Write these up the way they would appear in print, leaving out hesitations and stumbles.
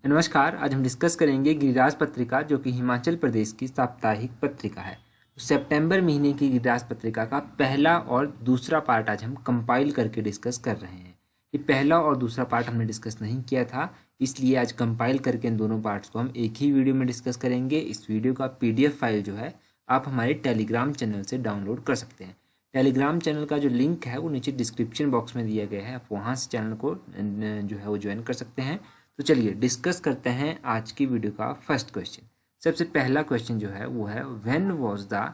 नमस्कार। आज हम डिस्कस करेंगे गिरिराज पत्रिका, जो कि हिमाचल प्रदेश की साप्ताहिक पत्रिका है। तो सितंबर महीने की गिरिराज पत्रिका का पहला और दूसरा पार्ट आज हम कंपाइल करके डिस्कस कर रहे हैं। ये पहला और दूसरा पार्ट हमने डिस्कस नहीं किया था, इसलिए आज कंपाइल करके इन दोनों पार्ट्स को हम एक ही वीडियो में डिस्कस करेंगे। इस वीडियो का PDF फाइल जो है आप हमारे टेलीग्राम चैनल से डाउनलोड कर सकते हैं। टेलीग्राम चैनल का जो लिंक है वो नीचे डिस्क्रिप्शन बॉक्स में दिया गया है, आप वहाँ से चैनल को जो है वो ज्वाइन कर सकते हैं। तो चलिए डिस्कस करते हैं आज की वीडियो का फर्स्ट क्वेश्चन। सबसे पहला क्वेश्चन जो है वो है, when was the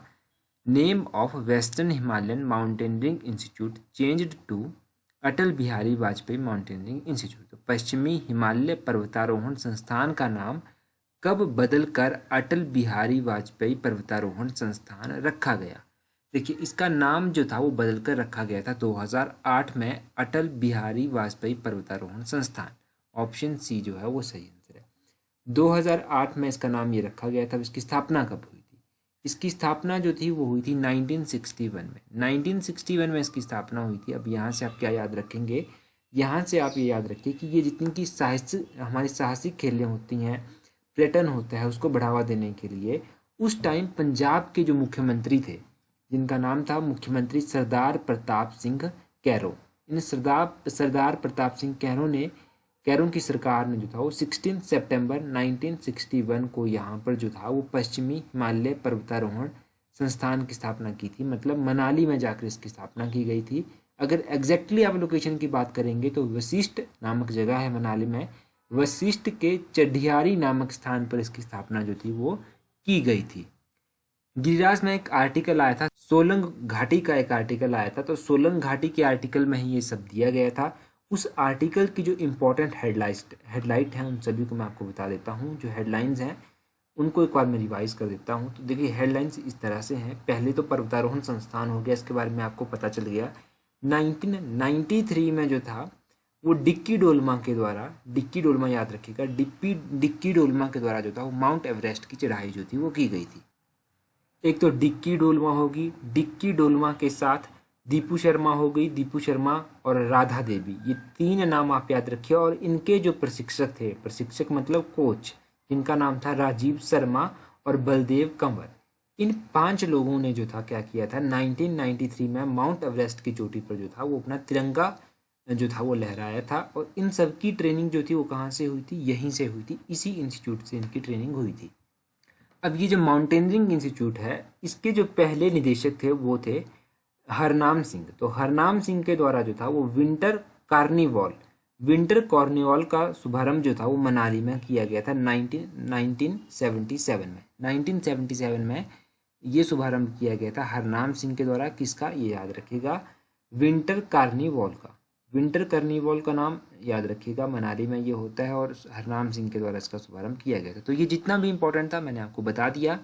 name of western Himalayan mountaineering institute changed to Atal Bihari Vajpayee mountaineering institute. तो पश्चिमी हिमालय पर्वतारोहण संस्थान का नाम कब बदलकर अटल बिहारी वाजपेयी पर्वतारोहण संस्थान रखा गया? देखिए, इसका नाम जो था वो बदलकर रखा गया था 2008 में अटल बिहारी वाजपेयी पर्वतारोहण संस्थान। ऑप्शन सी जो है वो सही आंसर है। 2008 में इसका नाम ये रखा गया था। इसकी स्थापना कब हुई थी? इसकी स्थापना जो थी वो हुई थी 1961 में। 1961 में इसकी स्थापना हुई थी। अब यहाँ से आप क्या याद रखेंगे? यहाँ से आप ये याद रखिए कि ये जितनी की हमारी साहसिक खेलें होती हैं, पर्यटन होता है, उसको बढ़ावा देने के लिए उस टाइम पंजाब के जो मुख्यमंत्री थे, जिनका नाम था मुख्यमंत्री सरदार प्रताप सिंह कैरो, इन सरदार प्रताप सिंह कैरों की सरकार ने जो था वो 16 सितंबर 1961 को यहाँ पर जो था वो पश्चिमी हिमालय पर्वतारोहण संस्थान की स्थापना की थी। मतलब मनाली में जाकर इसकी स्थापना की गई थी। अगर एग्जैक्टली आप लोकेशन की बात करेंगे तो वशिष्ठ नामक जगह है मनाली में, वशिष्ठ के चढ़ियारी नामक स्थान पर इसकी स्थापना जो थी वो की गई थी। गिरिराज में एक आर्टिकल आया था, सोलंग घाटी का एक आर्टिकल आया था। तो सोलंग घाटी के आर्टिकल में ही ये सब दिया गया था। उस आर्टिकल की जो इम्पोर्टेंट हेडलाइट हैं उन सभी को मैं आपको बता देता हूँ। जो हेडलाइंस हैं उनको एक बार मैं रिवाइज कर देता हूँ। तो देखिए, हेडलाइंस इस तरह से हैं। पहले तो पर्वतारोहण संस्थान हो गया, इसके बारे में आपको पता चल गया। 1993 में जो था वो डिक्की डोलमा याद रखिएगा, डिक्की डोलमा के द्वारा जो था वो माउंट एवरेस्ट की चढ़ाई जो थी वो की गई थी। एक तो डिक्की डोलमा होगी, डिक्की डोलमा के साथ दीपू शर्मा हो गई, दीपू शर्मा और राधा देवी, ये तीन नाम आप याद रखिए। और इनके जो प्रशिक्षक थे, प्रशिक्षक मतलब कोच, जिनका नाम था राजीव शर्मा और बलदेव कंवर, इन 5 लोगों ने जो था क्या किया था, 1993 में माउंट एवरेस्ट की चोटी पर जो था वो अपना तिरंगा जो था वो लहराया था। और इन सब की ट्रेनिंग जो थी वो कहाँ से हुई थी? यहीं से हुई थी, इसी इंस्टीट्यूट से इनकी ट्रेनिंग हुई थी। अब ये जो माउंटेनियरिंग इंस्टीट्यूट है, इसके जो पहले निदेशक थे वो थे हरनाम सिंह। तो हरनाम सिंह के द्वारा जो था वो विंटर कार्निवाल का शुभारंभ जो था वो मनाली में किया गया था 1977 में। 1977 में ये शुभारंभ किया गया था हरनाम सिंह के द्वारा। किसका? ये याद रखिएगा, विंटर कार्निवाल का नाम याद रखिएगा, मनाली में ये होता है और हरनाम सिंह के द्वारा इसका शुभारंभ किया गया था। तो ये जितना भी इंपॉर्टेंट था मैंने आपको बता दिया।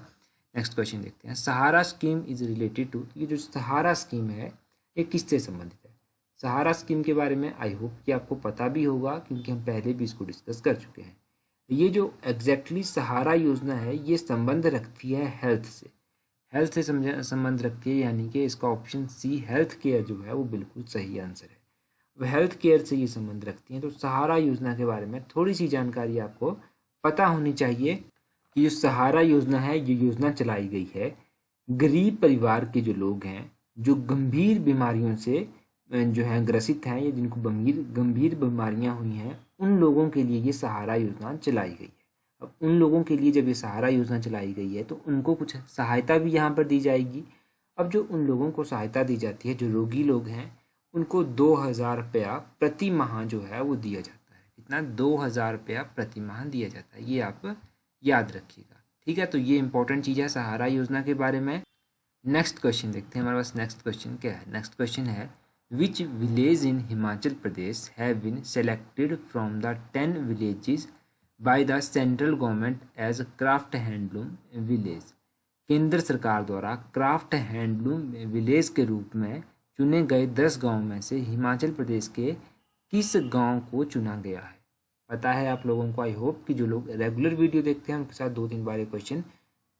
नेक्स्ट क्वेश्चन देखते हैं। सहारा स्कीम इज रिलेटेड टू, ये जो सहारा स्कीम है ये किससे संबंधित है? सहारा स्कीम के बारे में आई होप कि आपको पता भी होगा, क्योंकि हम पहले भी इसको डिस्कस कर चुके हैं। ये जो एग्जैक्टली सहारा योजना है ये संबंध रखती है हेल्थ से संबंध रखती है, यानी कि इसका ऑप्शन सी हेल्थ केयर जो है वो बिल्कुल सही आंसर है। वह हेल्थ केयर से ये संबंध रखती हैं। तो सहारा योजना के बारे में थोड़ी सी जानकारी आपको पता होनी चाहिए कि जो सहारा योजना है, ये योजना चलाई गई है गरीब परिवार के जो लोग हैं, जो गंभीर बीमारियों से जो है ग्रसित हैं, या जिनको गंभीर बीमारियां हुई हैं, उन लोगों के लिए ये सहारा योजना चलाई गई है। अब उन लोगों के लिए जब ये सहारा योजना चलाई गई है तो उनको कुछ सहायता भी यहाँ पर दी जाएगी। अब जो उन लोगों को सहायता दी जाती है, जो रोगी लोग हैं, उनको 2000 रुपया प्रति माह जो है वो दिया जाता है। कितना? 2000 रुपया प्रति माह दिया जाता है, ये आप याद रखिएगा। ठीक है, तो ये इंपॉर्टेंट चीज़ है सहारा योजना के बारे में। नेक्स्ट क्वेश्चन देखते हैं, हमारे पास नेक्स्ट क्वेश्चन क्या है। नेक्स्ट क्वेश्चन है, which village in Himachal Pradesh have been selected from the 10 villages by the central government as craft handloom village. केंद्र सरकार द्वारा क्राफ्ट हैंडलूम विलेज के रूप में चुने गए 10 गांव में से हिमाचल प्रदेश के किस गांव को चुना गया है? पता है आप लोगों को, आई होप कि जो लोग रेगुलर वीडियो देखते हैं उनके साथ 2-3 बार ये क्वेश्चन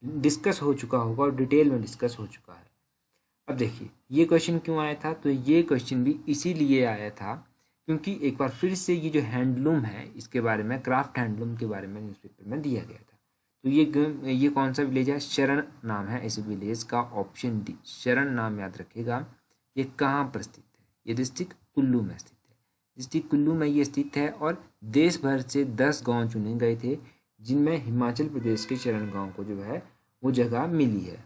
डिस्कस हो चुका होगा और डिटेल में डिस्कस हो चुका है। अब देखिए, ये क्वेश्चन क्यों आया था? तो ये क्वेश्चन भी इसीलिए आया था क्योंकि एक बार फिर से ये जो हैंडलूम है इसके बारे में, क्राफ्ट हैंडलूम के बारे में न्यूज़पेपर में दिया गया था। तो ये कौन सा विलेज है? शरण नाम है इस विलेज का, ऑप्शन डी शरण नाम याद रखिएगा। ये कहाँ पर स्थित है? ये डिस्ट्रिक्ट कुल्लू में स्थित है। डिस्ट्रिक्ट कुल्लू में ये स्थित है और देश भर से 10 गांव चुने गए थे जिनमें हिमाचल प्रदेश के शरण गांव को जो है वो जगह मिली है।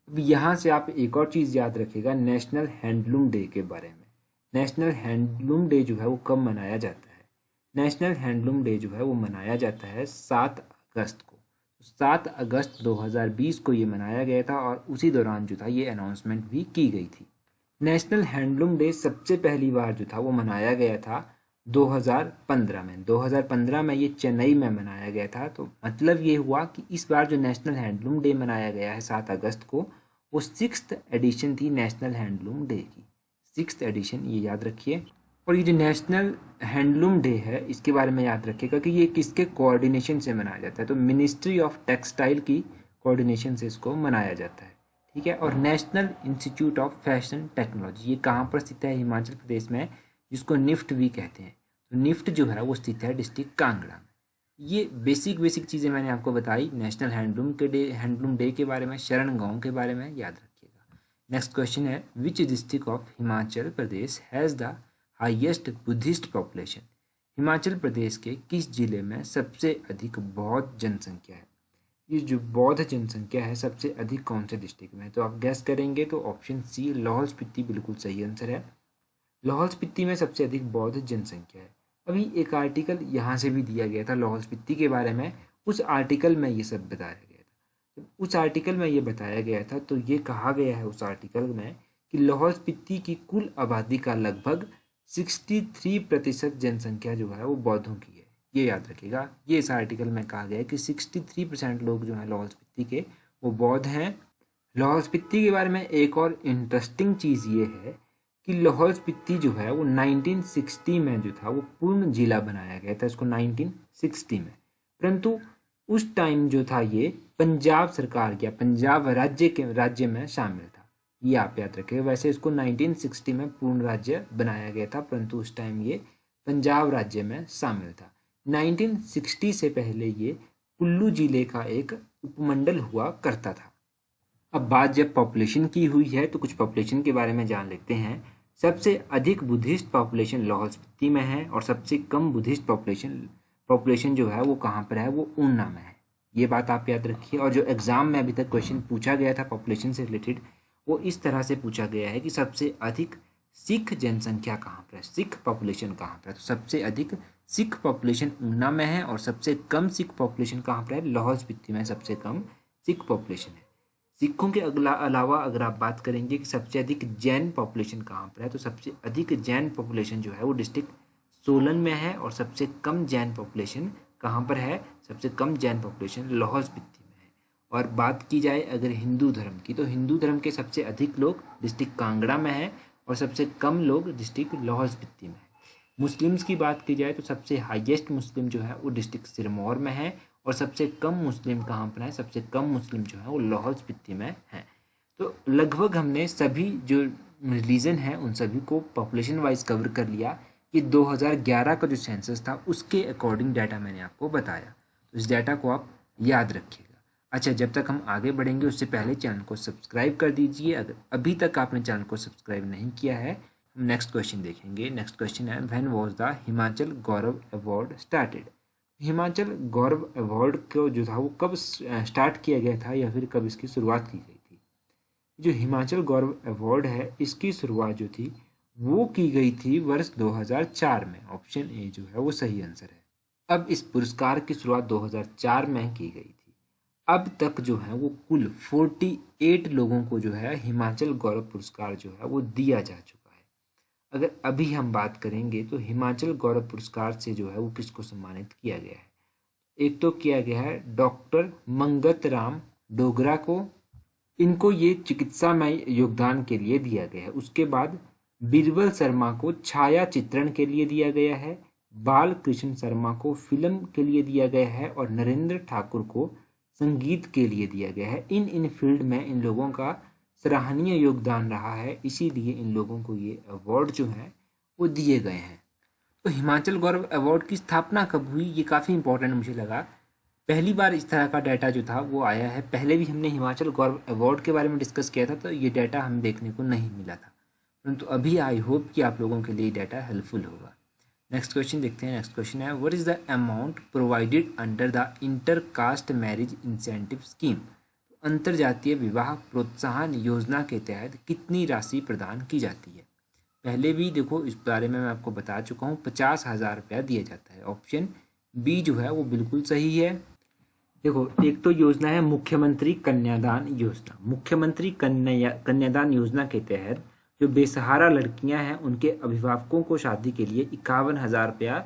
अब यहाँ से आप एक और चीज़ याद रखिएगा नेशनल हैंडलूम डे के बारे में। नेशनल हैंडलूम डे जो है वो कब मनाया जाता है? नेशनल हैंडलूम डे जो है वो मनाया जाता है 7 अगस्त को। 7 अगस्त 2020 को ये मनाया गया था और उसी दौरान जो था ये अनाउंसमेंट भी की गई थी। नेशनल हैंडलूम डे सबसे पहली बार जो था वो मनाया गया था 2015 में। 2015 में ये चेन्नई में मनाया गया था। तो मतलब ये हुआ कि इस बार जो नेशनल हैंडलूम डे मनाया गया है 7 अगस्त को, वो 6th एडिशन थी नेशनल हैंडलूम डे की। 6th एडिशन, ये याद रखिए। और ये जो नेशनल हैंडलूम डे है इसके बारे में याद रखिएगा कि ये किसके कोऑर्डिनेशन से मनाया जाता है? तो मिनिस्ट्री ऑफ टेक्सटाइल की कोऑर्डिनेशन से इसको मनाया जाता है, ठीक है। और national institute of fashion technology ये कहाँ पर स्थित है? हिमाचल प्रदेश में, जिसको निफ्ट भी कहते हैं। तो निफ्ट जो है वो स्थित है डिस्ट्रिक्ट कांगड़ा में। ये बेसिक चीज़ें मैंने आपको बताई नेशनल हैंडलूम डे के बारे में, शरण गांव के बारे में, याद रखिएगा। नेक्स्ट क्वेश्चन है which district of Himachal Pradesh has the highest Buddhist population? Himachal Pradesh के किस जिले में सबसे अधिक बौद्ध जनसंख्या है? ये जो बौद्ध जनसंख्या है सबसे अधिक कौन से डिस्ट्रिक्ट में है? तो आप गैस करेंगे तो ऑप्शन सी लाहौल स्पीति बिल्कुल सही आंसर है। लाहौल स्पीति में सबसे अधिक बौद्ध जनसंख्या है। अभी एक आर्टिकल यहाँ से भी दिया गया था लाहौल स्पीति के बारे में, उस आर्टिकल में ये सब बताया गया था। उस आर्टिकल में ये बताया गया था तो ये कहा गया है उस आर्टिकल में कि लाहौल स्पीति की कुल आबादी का लगभग 63% जनसंख्या जो है वो बौद्धों की है। ये याद रखिएगा, ये इस आर्टिकल में कहा गया है कि 63% लोग जो हैं लाहौल स्पीति के वो बौद्ध हैं। लाहौल स्पीति के बारे में एक और इंटरेस्टिंग चीज़ ये है कि लाहौल स्पीति जो है वो 1960 में जो था वो पूर्ण जिला बनाया गया था इसको 1960 में, परंतु उस टाइम जो था ये पंजाब सरकार या पंजाब राज्य में शामिल था। ये आप याद रखें। वैसे इसको 1960 में पूर्ण राज्य बनाया गया था परंतु उस टाइम ये पंजाब राज्य में शामिल था। 1960 से पहले ये कुल्लू जिले का एक उपमंडल हुआ करता था। अब बात जब पॉपुलेशन की हुई है तो कुछ पॉपुलेशन के बारे में जान लेते हैं। सबसे अधिक बुद्धिस्ट पॉपुलेशन लाहौल स्पीति में है और सबसे कम बुद्धिस्ट पॉपुलेशन जो है वो कहाँ पर है? वो ऊना में है। ये बात आप याद रखिए। और जो एग्जाम में अभी तक क्वेश्चन पूछा गया था पॉपुलेशन से रिलेटेड वो इस तरह से पूछा गया है कि सबसे अधिक सिख जनसंख्या कहाँ पर है, सिख पॉपुलेशन कहाँ पर है? तो सबसे अधिक सिख पॉपुलेशन ऊना में है और सबसे कम सिख पॉपुलेशन कहाँ पर है? लाहौल स्पीति में सबसे कम सिख पॉपुलेशन है। सिखों के अलावा अगर आप बात करेंगे कि सबसे अधिक जैन पॉपुलेशन कहाँ पर है, तो सबसे अधिक जैन पॉपुलेशन जो है वो डिस्ट्रिक्ट सोलन में है और सबसे कम जैन पॉपुलेशन कहाँ पर है? सबसे कम जैन पॉपुलेशन लाहौल स्पीति में है। और बात की जाए अगर हिंदू धर्म की, तो हिंदू धर्म के सबसे अधिक लोग डिस्ट्रिक्ट कांगड़ा में है और सबसे कम लोग डिस्ट्रिक्ट लाहौल स्पीति में है। मुस्लिम्स की बात की जाए तो सबसे हाईएस्ट मुस्लिम जो है वो डिस्ट्रिक्ट सिरमौर में है और सबसे कम मुस्लिम कहाँ पर है? सबसे कम मुस्लिम जो है वो लाहौल स्पीति में है। तो लगभग हमने सभी जो रीजन है उन सभी को पॉपुलेशन वाइज कवर कर लिया। कि 2011 का जो सेंसस था उसके अकॉर्डिंग डाटा मैंने आपको बताया, तो इस डाटा को आप याद रखिएगा। अच्छा, जब तक हम आगे बढ़ेंगे उससे पहले चैनल को सब्सक्राइब कर दीजिए अगर अभी तक आपने चैनल को सब्सक्राइब नहीं किया है। हम नेक्स्ट क्वेश्चन देखेंगे। नेक्स्ट क्वेश्चन है when was the Himachal Gaurav award started? Himachal Gaurav award को जो था वो कब स्टार्ट किया गया था या फिर कब इसकी शुरुआत की गई थी? जो हिमाचल गौरव अवार्ड है इसकी शुरुआत जो थी वो की गई थी वर्ष 2004 में। ऑप्शन ए जो है वो सही आंसर है। अब इस पुरस्कार की शुरुआत 2004 में की गई थी। अब तक जो है वो कुल 48 लोगों को जो है हिमाचल गौरव पुरस्कार जो है वो दिया जा चुका है। अगर अभी हम बात करेंगे तो हिमाचल गौरव पुरस्कार से जो है वो किसको सम्मानित किया गया है? एक तो किया गया है डॉक्टर मंगत राम डोगरा को, इनको ये चिकित्सा में योगदान के लिए दिया गया है। उसके बाद बीरबल शर्मा को छाया चित्रण के लिए दिया गया है, बाल कृष्ण शर्मा को फिल्म के लिए दिया गया है और नरेंद्र ठाकुर को संगीत के लिए दिया गया है। इन फील्ड में इन लोगों का सराहनीय योगदान रहा है, इसीलिए इन लोगों को ये अवार्ड जो है वो दिए गए हैं। तो हिमाचल गौरव अवार्ड की स्थापना कब हुई, ये काफ़ी इंपॉर्टेंट मुझे लगा। पहली बार इस तरह का डाटा जो था वो आया है, पहले भी हमने हिमाचल गौरव अवार्ड के बारे में डिस्कस किया था तो ये डाटा हमें देखने को नहीं मिला था, परंतु अभी आई होप कि आप लोगों के लिए डाटा हेल्पफुल होगा। नेक्स्ट क्वेश्चन देखते हैं। नेक्स्ट क्वेश्चन है, what is the amount provided under the inter caste marriage incentive scheme. अंतर जातीय विवाह प्रोत्साहन योजना के तहत कितनी राशि प्रदान की जाती है। पहले भी देखो इस बारे में मैं आपको बता चुका हूँ, 50,000 रुपया दिया जाता है। ऑप्शन बी जो है वो बिल्कुल सही है। देखो एक तो योजना है मुख्यमंत्री कन्यादान योजना। मुख्यमंत्री कन्यादान योजना के तहत जो बेसहारा लड़कियां हैं उनके अभिभावकों को शादी के लिए 51,000 रुपया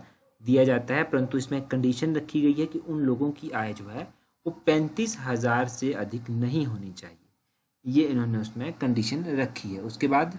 दिया जाता है, परंतु इसमें कंडीशन रखी गई है कि उन लोगों की आय जो है वो 35,000 से अधिक नहीं होनी चाहिए, ये इन्होंने उसमें कंडीशन रखी है। उसके बाद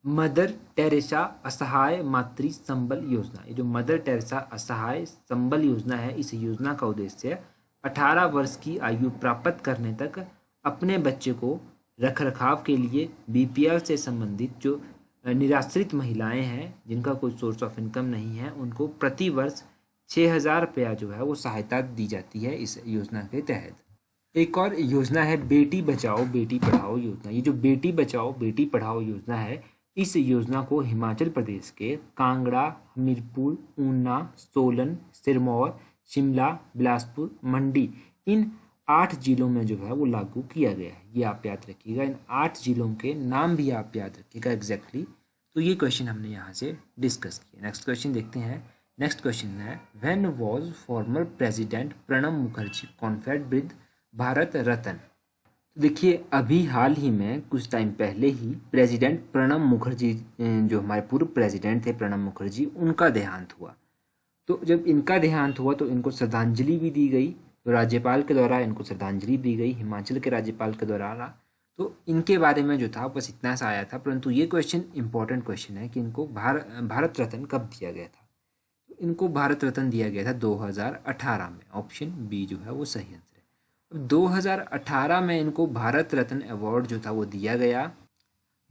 मदर टेरेसा असहाय मातृ संबल योजना। ये जो मदर टेरेसा असहाय संबल योजना है, इस योजना का उद्देश्य 18 वर्ष की आयु प्राप्त करने तक अपने बच्चे को रखरखाव के लिए बीपीएल से संबंधित जो निराश्रित महिलाएं हैं जिनका कोई सोर्स ऑफ इनकम नहीं है, उनको प्रति वर्ष 6,000 रुपया जो है वो सहायता दी जाती है इस योजना के तहत। एक और योजना है बेटी बचाओ बेटी पढ़ाओ योजना। ये जो बेटी बचाओ बेटी पढ़ाओ योजना है, इस योजना को हिमाचल प्रदेश के कांगड़ा, हमीरपुर, ऊना, सोलन, सिरमौर, शिमला, बिलासपुर, मंडी, इन 8 जिलों में जो है वो लागू किया गया है। ये आप याद रखिएगा, इन 8 जिलों के नाम भी आप याद रखिएगा एग्जैक्टली। तो ये क्वेश्चन हमने यहाँ से डिस्कस किया। नेक्स्ट क्वेश्चन देखते हैं। नेक्स्ट क्वेश्चन है, when was former president Pranab Mukherjee conferred with Bharat Ratna. देखिए अभी हाल ही में कुछ टाइम पहले ही प्रेसिडेंट प्रणब मुखर्जी, जो हमारे पूर्व प्रेसिडेंट थे प्रणब मुखर्जी, उनका देहांत हुआ। तो जब इनका देहांत हुआ तो इनको श्रद्धांजलि भी दी गई, तो राज्यपाल के द्वारा इनको श्रद्धांजलि दी गई, हिमाचल के राज्यपाल के द्वारा। तो इनके बारे में जो था बस इतना सा आया था, परंतु ये क्वेश्चन इंपॉर्टेंट क्वेश्चन है कि इनको भारत रत्न कब दिया गया था। तो इनको भारत रत्न दिया गया था 2018 में। ऑप्शन बी जो है वो सही आंसर है। अब 2018 में इनको भारत रत्न अवार्ड जो था वो दिया गया।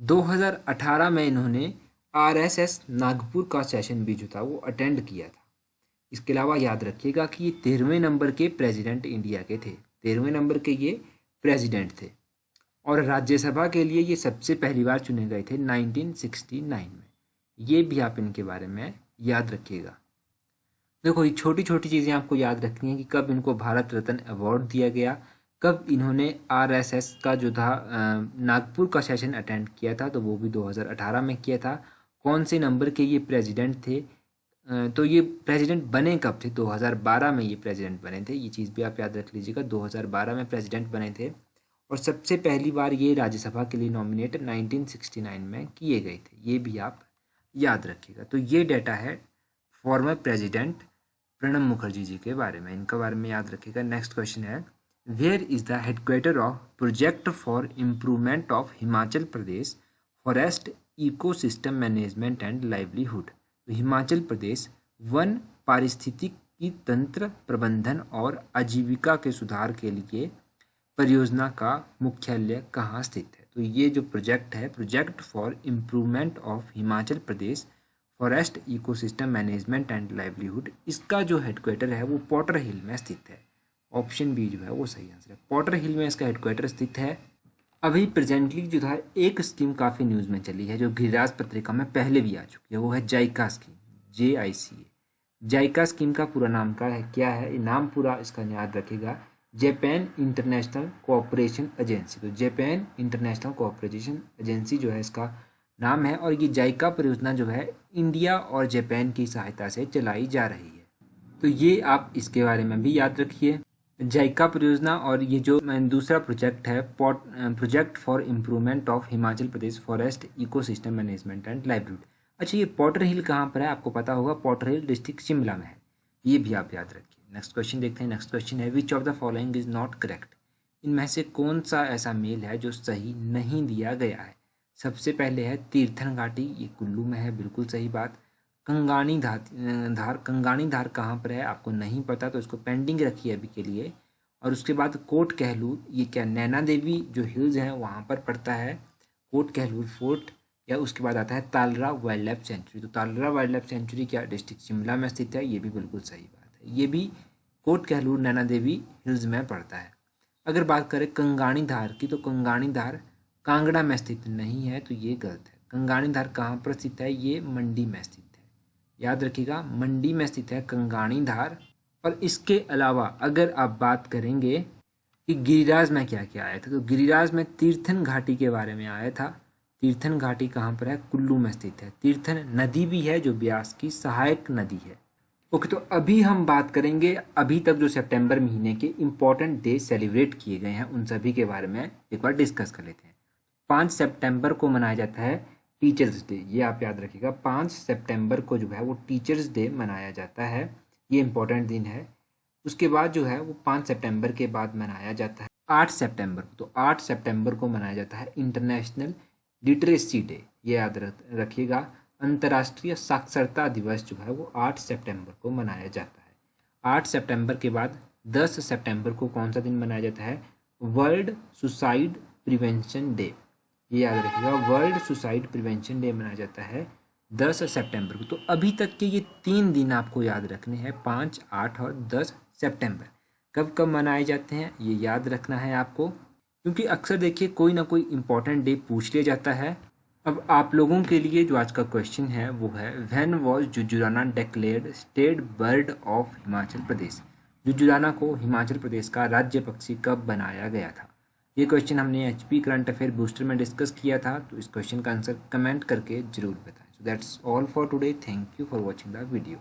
2018 में इन्होंने आरएसएस नागपुर का सेशन भी जो था वो अटेंड किया था। इसके अलावा याद रखिएगा कि ये 13वें नंबर के प्रेसिडेंट इंडिया के थे, 13वें नंबर के ये प्रेसिडेंट थे, और राज्यसभा के लिए ये सबसे पहली बार चुने गए थे 1969 में। ये भी आप इनके बारे में याद रखिएगा। देखो ये छोटी छोटी चीज़ें आपको याद रखनी है कि कब इनको भारत रत्न अवार्ड दिया गया, कब इन्होंने आरएसएस का जो था नागपुर का सेशन अटेंड किया था, तो वो भी 2018 में किया था। कौन से नंबर के ये प्रेसिडेंट थे, तो ये प्रेसिडेंट बने कब थे, 2012 में ये प्रेसिडेंट बने थे। ये चीज़ भी आप याद रख लीजिएगा, 2012 में प्रेसिडेंट बने थे, और सबसे पहली बार ये राज्यसभा के लिए नॉमिनेट 1969 में किए गए थे। ये भी आप याद रखिएगा। तो ये डाटा है फॉर्मर प्रेसिडेंट प्रणब मुखर्जी जी के बारे में, इनके बारे में याद रखिएगा। नेक्स्ट क्वेश्चन है, where is the headquarter of project for improvement of Himachal Pradesh forest ecosystem management and livelihood. तो हिमाचल प्रदेश वन पारिस्थितिकी तंत्र प्रबंधन और आजीविका के सुधार के लिए परियोजना का मुख्यालय कहाँ स्थित है। तो ये जो प्रोजेक्ट है, project for improvement of Himachal Pradesh forest ecosystem management and livelihood, इसका जो हेडक्वार्टर है वो पॉटर हिल में स्थित है। ऑप्शन बी जो है वो सही आंसर है, पॉटर हिल में इसका हेडक्वार्टर स्थित है। अभी प्रेजेंटली जो था एक स्कीम काफ़ी न्यूज़ में चली है, जो गिरिराज पत्रिका में पहले भी आ चुकी है, वो है JICA scheme, JICA। JICA scheme का पूरा नाम क्या है, ये नाम पूरा इसका याद रखिएगा, जापान इंटरनेशनल कोऑपरेशन एजेंसी। तो जापान इंटरनेशनल कोऑपरेशन एजेंसी जो है इसका नाम है, और ये जाइका परियोजना जो है इंडिया और जापान की सहायता से चलाई जा रही है। तो ये आप इसके बारे में भी याद रखिए, जाइका परियोजना। और ये जो दूसरा प्रोजेक्ट है, project for improvement of Himachal Pradesh forest ecosystem management and livelihood. अच्छा, ये पॉटर हिल कहाँ पर है, आपको पता होगा, पॉटर हिल डिस्ट्रिक्ट शिमला में है, ये भी आप याद रखिए। नेक्स्ट क्वेश्चन देखते हैं। नेक्स्ट क्वेश्चन है, which of the following is not correct. इनमें से कौन सा ऐसा मेल है जो सही नहीं दिया गया है। सबसे पहले है तीर्थन घाटी, ये कुल्लू में है, बिल्कुल सही बात। कंगानी धार कहाँ पर है, आपको नहीं पता, तो इसको पेंडिंग रखिए अभी के लिए। और उसके बाद कोट कहलूर, ये क्या नैना देवी जो हिल्स हैं वहाँ पर पड़ता है। कोट कहलूर फोर्ट या उसके बाद आता है तालरा वाइल्ड लाइफ सेंचुरी। तो तालरा वाइल्ड लाइफ सेंचुरी क्या डिस्ट्रिक्ट शिमला में स्थित है, ये भी बिल्कुल सही बात है। ये भी कोट कहलूर नैना देवी हिल्स में पड़ता है। अगर बात करें कंगाणी धार की, तो कंगाणी धार कांगड़ा में स्थित नहीं है, तो ये गलत है। कंगाणी धार कहाँ पर स्थित है, ये मंडी में स्थित है, याद रखिएगा मंडी में स्थित है कंगाणी धार। और इसके अलावा अगर आप बात करेंगे कि गिरिराज में क्या क्या आया था, तो गिरिराज में तीर्थन घाटी के बारे में आया था। तीर्थन घाटी कहाँ पर है, कुल्लू में स्थित है। तीर्थन नदी भी है जो ब्यास की सहायक नदी है। ओके, तो अभी हम बात करेंगे अभी तक जो सितंबर महीने के इम्पोर्टेंट डे सेलिब्रेट किए गए हैं उन सभी के बारे में एक बार डिस्कस कर लेते हैं। 5 सितंबर को मनाया जाता है टीचर्स डे, ये आप याद रखिएगा। 5 सितंबर को जो है वो टीचर्स डे मनाया जाता है, ये इम्पोर्टेंट दिन है। उसके बाद जो है वो 5 सितंबर के बाद मनाया जाता है 8 सितंबर को। तो 8 सितंबर को मनाया जाता है इंटरनेशनल लिटरेसी डे, ये याद रखिएगा। अंतर्राष्ट्रीय साक्षरता दिवस जो है वो 8 सितंबर को मनाया जाता है। 8 सितंबर के बाद 10 सितंबर को कौन सा दिन मनाया जाता है, वर्ल्ड सुसाइड प्रिवेंशन डे, ये याद रखिएगा। वर्ल्ड सुसाइड प्रिवेंशन डे मनाया जाता है 10 सितंबर को। तो अभी तक के ये 3 दिन आपको याद रखने हैं, 5, 8 और 10 सितंबर। कब कब मनाए जाते हैं ये याद रखना है आपको, क्योंकि अक्सर देखिए कोई ना कोई इम्पोर्टेंट डे पूछ लिया जाता है। अब आप लोगों के लिए जो आज का क्वेश्चन है वो है, when was Jujurana declared state bird of Himachal Pradesh. Jujurana को हिमाचल प्रदेश का राज्य पक्षी कब बनाया गया था। ये क्वेश्चन हमने HP करंट अफेयर बूस्टर में डिस्कस किया था, तो इस क्वेश्चन का आंसर कमेंट करके जरूर बताएं। So that's all for today, thank you for watching the video.